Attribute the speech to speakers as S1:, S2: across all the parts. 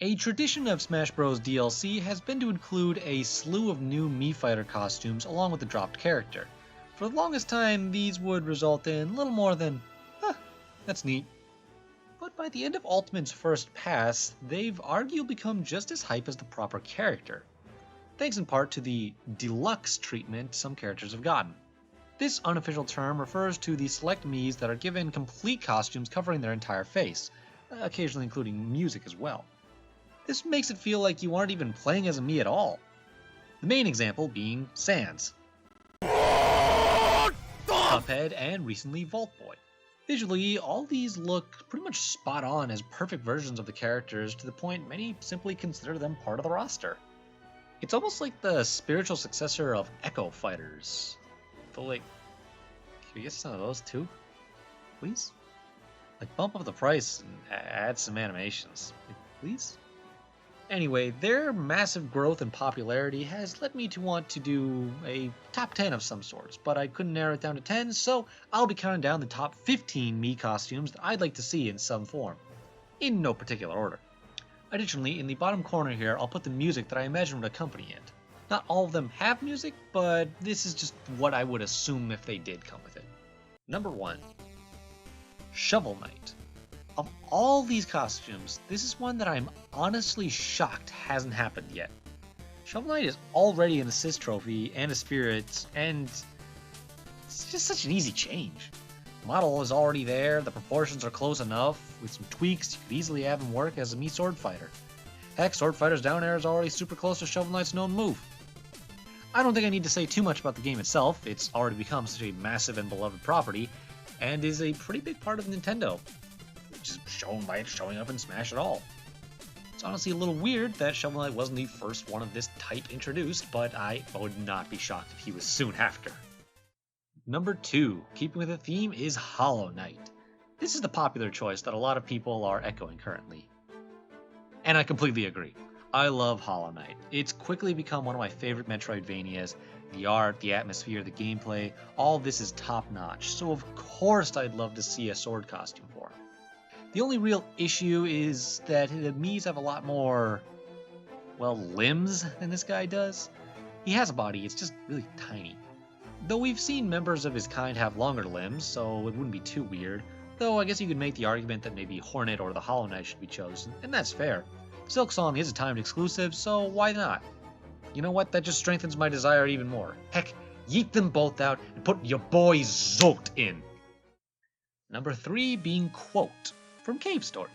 S1: A tradition of Smash Bros. DLC has been to include a slew of new Mii Fighter costumes along with the dropped character. For the longest time, these would result in little more than, that's neat. But by the end of Ultimate's first pass, they've arguably become just as hype as the proper character, thanks in part to the deluxe treatment some characters have gotten. This unofficial term refers to the select Miis that are given complete costumes covering their entire face, occasionally including music as well. This makes it feel like you aren't even playing as a Mii at all. The main example being Sans, Cuphead, and recently Vault Boy. Visually, all these look pretty much spot on as perfect versions of the characters to the point many simply consider them part of the roster. It's almost like the spiritual successor of Echo Fighters. But like, can we get some of those too? Please? Like, bump up the price and add some animations. Like, please? Anyway, their massive growth and popularity has led me to want to do a top 10 of some sorts, but I couldn't narrow it down to 10, so I'll be counting down the top 15 Mii costumes that I'd like to see in some form, in no particular order. Additionally, in the bottom corner here, I'll put the music that I imagine would accompany it. Not all of them have music, but this is just what I would assume if they did come with it. Number 1. Shovel Knight. Of all these costumes, this is one that I'm honestly shocked hasn't happened yet. Shovel Knight is already an assist trophy and a spirit, and it's just such an easy change. The model is already there, the proportions are close enough, with some tweaks you could easily have him work as a Mii sword fighter. Heck, Sword Fighter's down air is already super close to Shovel Knight's known move. I don't think I need to say too much about the game itself, it's already become such a massive and beloved property, and is a pretty big part of Nintendo, which is shown by it showing up in Smash at all. It's honestly a little weird that Shovel Knight wasn't the first one of this type introduced, but I would not be shocked if he was soon after. Number 2, keeping with the theme, is Hollow Knight. This is the popular choice that a lot of people are echoing currently. And I completely agree. I love Hollow Knight. It's quickly become one of my favorite Metroidvanias. The art, the atmosphere, the gameplay, all this is top-notch, so of course I'd love to see a sword costume for him. The only real issue is that the Miis have a lot more, well, limbs than this guy does. He has a body, it's just really tiny. Though we've seen members of his kind have longer limbs, so it wouldn't be too weird. Though I guess you could make the argument that maybe Hornet or the Hollow Knight should be chosen, and that's fair. Silk Song is a timed exclusive, so why not? You know what, that just strengthens my desire even more. Heck, yeet them both out and put your boy Zolt in. Number 3 being Quote, from Cave Story.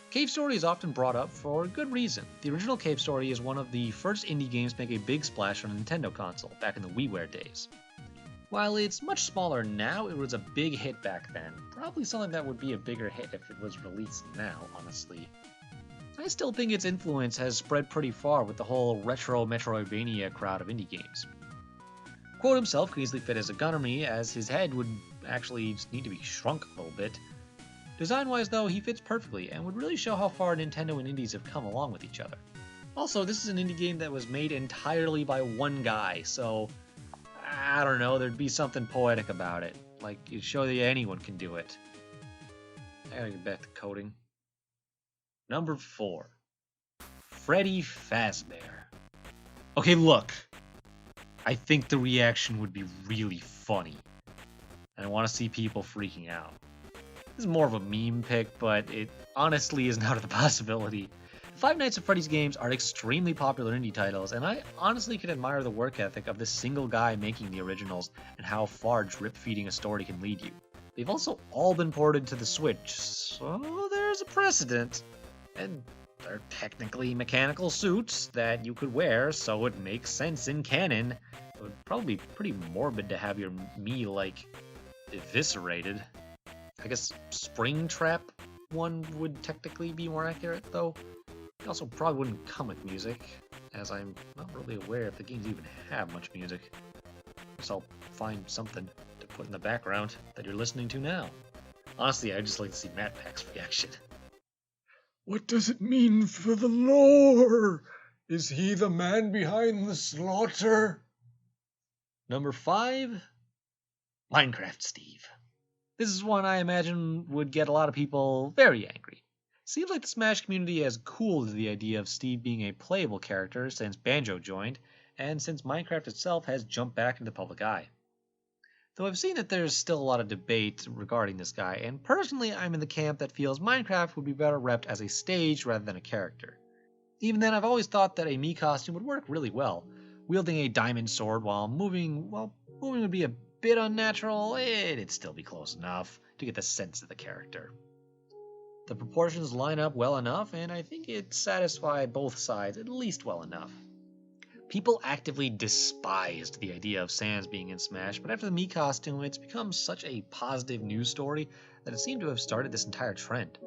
S1: Cave Story is often brought up for good reason. The original Cave Story is one of the first indie games to make a big splash on a Nintendo console, back in the WiiWare days. While it's much smaller now, it was a big hit back then. Probably something that would be a bigger hit if it was released now, honestly. I still think its influence has spread pretty far with the whole retro Metroidvania crowd of indie games. Quote himself could easily fit as a Gunner Mii, as his head would actually just need to be shrunk a little bit. Design-wise though, he fits perfectly, and would really show how far Nintendo and indies have come along with each other. Also, this is an indie game that was made entirely by one guy, so I don't know, there'd be something poetic about it. Like, it'd show that anyone can do it. I gotta get back to coding. Number 4. Freddy Fazbear. Okay, look. I think the reaction would be really funny. And I want to see people freaking out. This is more of a meme pick, but it honestly isn't out of the possibility. The Five Nights at Freddy's games are extremely popular indie titles, and I honestly can admire the work ethic of this single guy making the originals and how far drip-feeding a story can lead you. They've also all been ported to the Switch, so there's a precedent. And they're technically mechanical suits that you could wear, so it makes sense in canon. It would probably be pretty morbid to have your Mii, like, eviscerated. I guess Springtrap one would technically be more accurate, though. It also probably wouldn't come with music, as I'm not really aware if the games even have much music. Guess I'll find something to put in the background that you're listening to now. Honestly, I'd just like to see Matt Pack's reaction.
S2: What does it mean for the lore? Is he the man behind the slaughter?
S1: Number 5, Minecraft Steve. This is one I imagine would get a lot of people very angry. Seems like the Smash community has cooled the idea of Steve being a playable character since Banjo joined, and since Minecraft itself has jumped back into the public eye. Though I've seen that there's still a lot of debate regarding this guy, and personally I'm in the camp that feels Minecraft would be better repped as a stage rather than a character. Even then, I've always thought that a Mii costume would work really well. Wielding a diamond sword while moving would be a bit unnatural, it'd still be close enough to get the sense of the character. The proportions line up well enough, and I think it satisfied both sides at least well enough. People actively despised the idea of Sans being in Smash, but after the Mii costume, it's become such a positive news story that it seemed to have started this entire trend.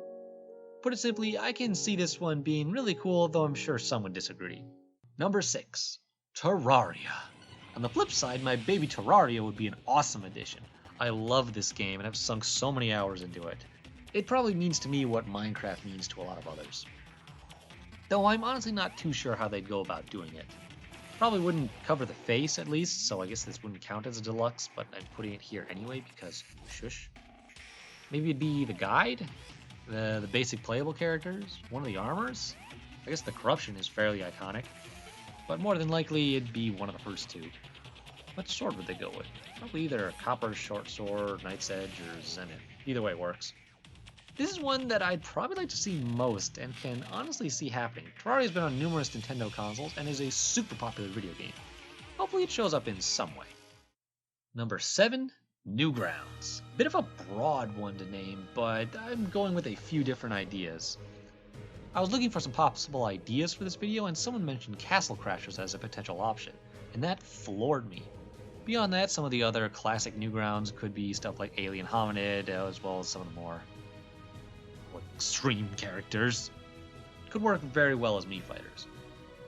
S1: Put it simply, I can see this one being really cool, though I'm sure some would disagree. Number 6. Terraria. On the flip side, my baby Terraria would be an awesome addition. I love this game and have sunk so many hours into it. It probably means to me what Minecraft means to a lot of others. Though I'm honestly not too sure how they'd go about doing it. Probably wouldn't cover the face at least, so I guess this wouldn't count as a deluxe, but I'm putting it here anyway because shush. Maybe it'd be the guide? The basic playable characters? One of the armors? I guess the corruption is fairly iconic. But more than likely it'd be one of the first two. What sword would they go with? Probably either a copper short sword, knight's edge, or zenith. Either way works. This is one that I'd probably like to see most, and can honestly see happening. Terraria has been on numerous Nintendo consoles, and is a super popular video game. Hopefully it shows up in some way. Number 7, Newgrounds. Bit of a broad one to name, but I'm going with a few different ideas. I was looking for some possible ideas for this video, and someone mentioned Castle Crashers as a potential option, and that floored me. Beyond that, some of the other classic Newgrounds could be stuff like Alien Hominid, as well as some of the more extreme characters. Could work very well as Mii fighters.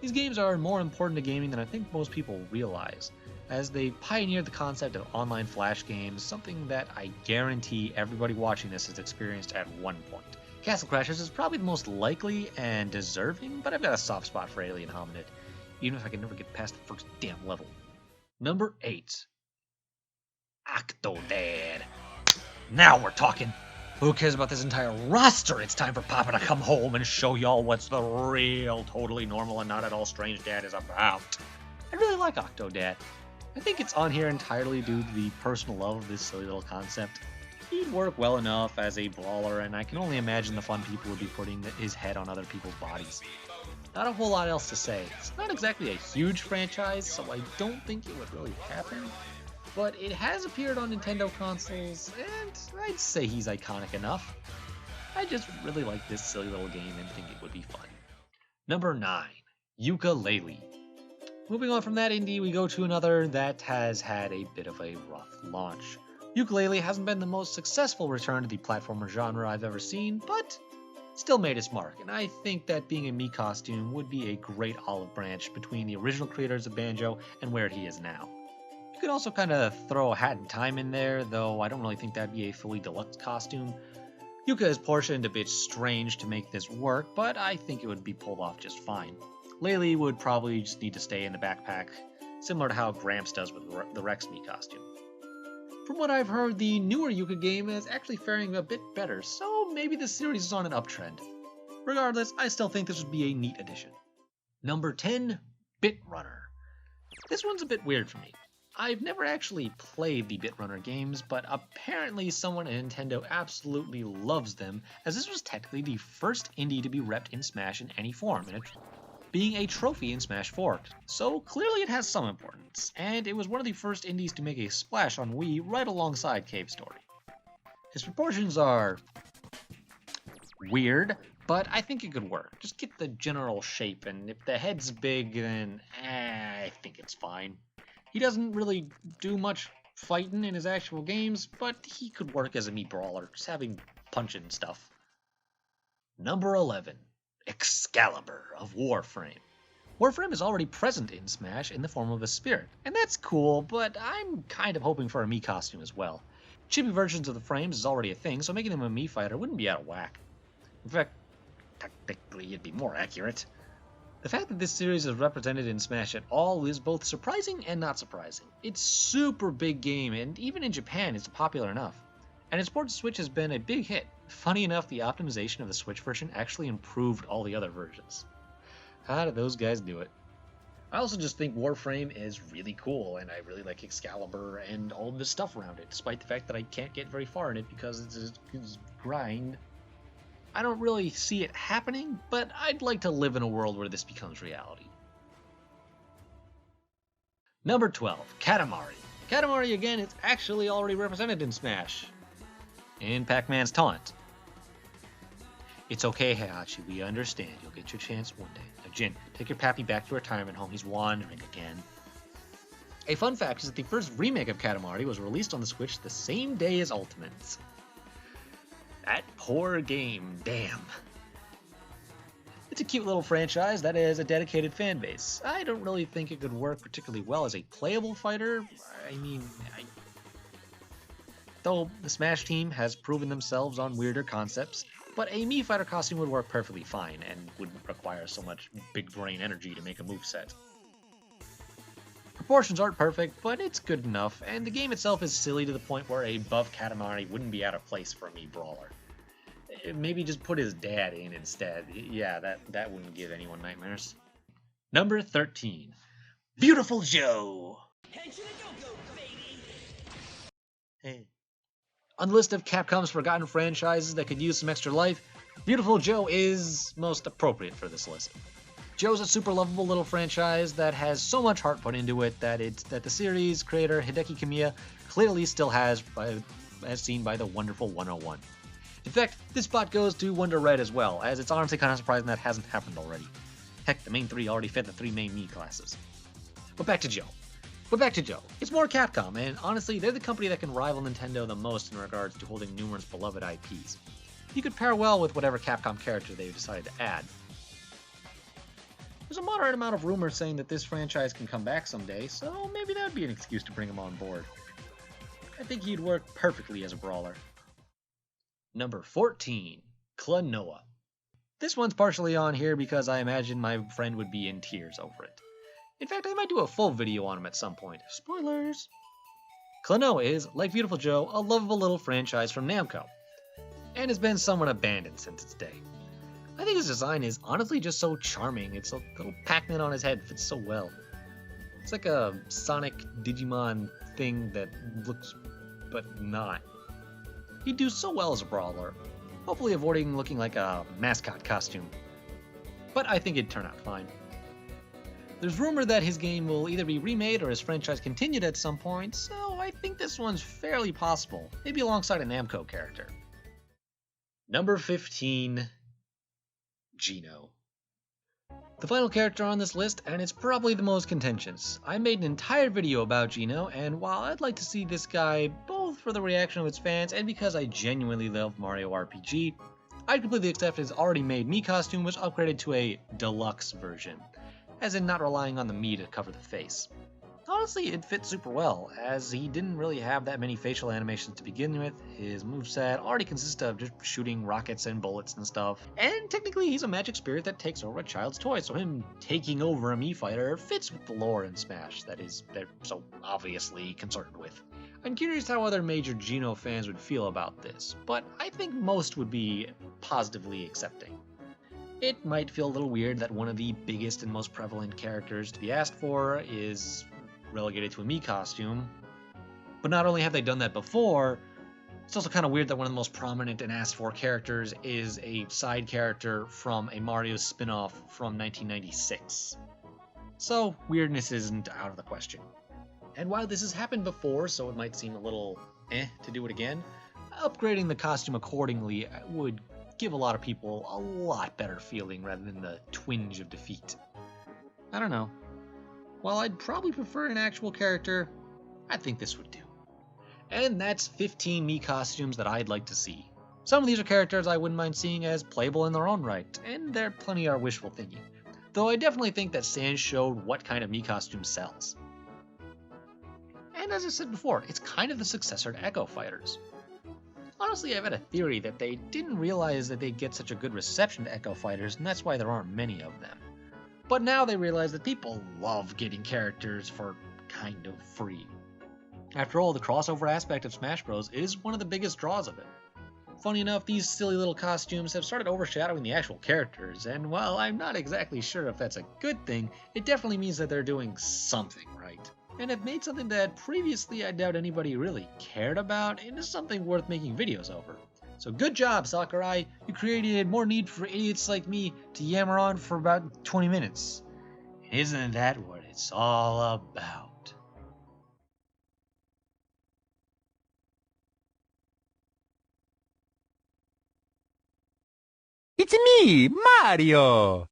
S1: These games are more important to gaming than I think most people realize, as they pioneered the concept of online flash games, something that I guarantee everybody watching this has experienced at one point. Castle Crashers is probably the most likely and deserving, but I've got a soft spot for Alien Hominid, even if I can never get past the first damn level. Number 8. Octodad. Now we're talking! Who cares about this entire roster? It's time for Papa to come home and show y'all what's the real, totally normal and not at all strange dad is about. I really like Octodad. I think it's on here entirely due to the personal love of this silly little concept. He'd work well enough as a brawler, and I can only imagine the fun people would be putting his head on other people's bodies. Not a whole lot else to say. It's not exactly a huge franchise, so I don't think it would really happen. But it has appeared on Nintendo consoles, and I'd say he's iconic enough. I just really like this silly little game and think it would be fun. Number 9. YookaLaylee. Moving on from that indie, we go to another that has had a bit of a rough launch. YookaLaylee hasn't been the most successful return to the platformer genre I've ever seen, but still made its mark, and I think that being a Mii costume would be a great olive branch between the original creators of Banjo and where he is now. You could also kind of throw a Hat in Time in there, though I don't really think that'd be a fully deluxe costume. Yuka is portioned a bit strange to make this work, but I think it would be pulled off just fine. Laylee would probably just need to stay in the backpack, similar to how Gramps does with the Rex Mii costume. From what I've heard, the newer Yuka game is actually faring a bit better, so maybe the series is on an uptrend. Regardless, I still think this would be a neat addition. Number 10, BitRunner. This one's a bit weird for me. I've never actually played the BitRunner games, but apparently someone at Nintendo absolutely loves them, as this was technically the first indie to be repped in Smash in any form, and being a trophy in Smash 4. So clearly it has some importance, and it was one of the first indies to make a splash on Wii right alongside Cave Story. His proportions are weird, but I think it could work. Just get the general shape, and if the head's big, then I think it's fine. He doesn't really do much fighting in his actual games, but he could work as a Mii brawler, just having punching stuff. Number 11. Excalibur of Warframe. Warframe is already present in Smash in the form of a spirit, and that's cool, but I'm kind of hoping for a Mii costume as well. Chibi versions of the frames is already a thing, so making him a Mii fighter wouldn't be out of whack. In fact, technically it'd be more accurate. The fact that this series is represented in Smash at all is both surprising and not surprising. It's a super big game, and even in Japan it's popular enough. And its port to Switch has been a big hit, Funny enough, the optimization of the Switch version actually improved all the other versions. How did those guys do it? I also just think Warframe is really cool, and I really like Excalibur and all the stuff around it, despite the fact that I can't get very far in it because it's grind. I don't really see it happening, but I'd like to live in a world where this becomes reality. Number 12, Katamari. Katamari, again, is actually already represented in Smash. In Pac-Man's taunt. It's okay, Heihachi, we understand. You'll get your chance one day. Now, Jin, take your pappy back to retirement home. He's wandering again. A fun fact is that the first remake of Katamari was released on the Switch the same day as Ultimates. That poor game, damn. It's a cute little franchise that has a dedicated fan base. I don't really think it could work particularly well as a playable fighter. Though the Smash team has proven themselves on weirder concepts, but a Mii fighter costume would work perfectly fine and wouldn't require so much big brain energy to make a moveset. Proportions aren't perfect, but it's good enough, and the game itself is silly to the point where a buff Katamari wouldn't be out of place for a Mii brawler. Maybe just put his dad in instead. Yeah, that wouldn't give anyone nightmares. Number 13, Beautiful Joe. Hey. On the list of Capcom's forgotten franchises that could use some extra life, Beautiful Joe is most appropriate for this list. Joe's a super lovable little franchise that has so much heart put into it that the series creator Hideki Kamiya clearly still has, as seen by the wonderful 101. In fact, this spot goes to Wonder Red as well, as it's honestly kind of surprising that hasn't happened already. Heck, the main three already fit the three main Mii classes. But back to Joe. It's more Capcom, and honestly, they're the company that can rival Nintendo the most in regards to holding numerous beloved IPs. You could pair well with whatever Capcom character they decided to add. There's a moderate amount of rumors saying that this franchise can come back someday, so maybe that would be an excuse to bring him on board. I think he'd work perfectly as a brawler. Number 14, Klonoa. This one's partially on here because I imagine my friend would be in tears over it. In fact, I might do a full video on him at some point. Spoilers! Klonoa is, like Beautiful Joe, a lovable little franchise from Namco, and has been somewhat abandoned since its day. I think his design is honestly just so charming. It's a little Pac-Man on his head fits so well. It's like a Sonic Digimon thing that looks, but not. He'd do so well as a brawler, hopefully avoiding looking like a mascot costume. But I think it'd turn out fine. There's rumor that his game will either be remade or his franchise continued at some point, so I think this one's fairly possible, maybe alongside a Namco character. Number 15, Geno. The final character on this list, and it's probably the most contentious. I made an entire video about Geno, and while I'd like to see this guy both for the reaction of its fans and because I genuinely love Mario RPG, I'd completely accept his already made Mii costume was upgraded to a deluxe version, as in not relying on the Mii to cover the face. Honestly, it fits super well, as he didn't really have that many facial animations to begin with. His moveset already consists of just shooting rockets and bullets and stuff, and technically he's a magic spirit that takes over a child's toy, so him taking over a Mii fighter fits with the lore in Smash that they're so obviously concerned with. I'm curious how other major Geno fans would feel about this, but I think most would be positively accepting. It might feel a little weird that one of the biggest and most prevalent characters to be asked for is relegated to a Mii costume, but not only have they done that before, it's also kind of weird that one of the most prominent and asked for characters is a side character from a Mario spin-off from 1996. So weirdness isn't out of the question. And while this has happened before, so it might seem a little to do it again, upgrading the costume accordingly would give a lot of people a lot better feeling rather than the twinge of defeat. I don't know. While I'd probably prefer an actual character, I think this would do. And that's 15 Mii costumes that I'd like to see. Some of these are characters I wouldn't mind seeing as playable in their own right, and there plenty are wishful thinking. Though I definitely think that Sans showed what kind of Mii costume sells. And as I said before, it's kind of the successor to Echo Fighters. Honestly, I've had a theory that they didn't realize that they'd get such a good reception to Echo Fighters, and that's why there aren't many of them. But now they realize that people love getting characters for kind of free. After all, the crossover aspect of Smash Bros. Is one of the biggest draws of it. Funny enough, these silly little costumes have started overshadowing the actual characters, and while I'm not exactly sure if that's a good thing, it definitely means that they're doing something right. And have made something that previously I doubt anybody really cared about into something worth making videos over. So good job, Sakurai. You created more need for idiots like me to yammer on for about 20 minutes. And isn't that what it's all about?
S3: It's me, Mario!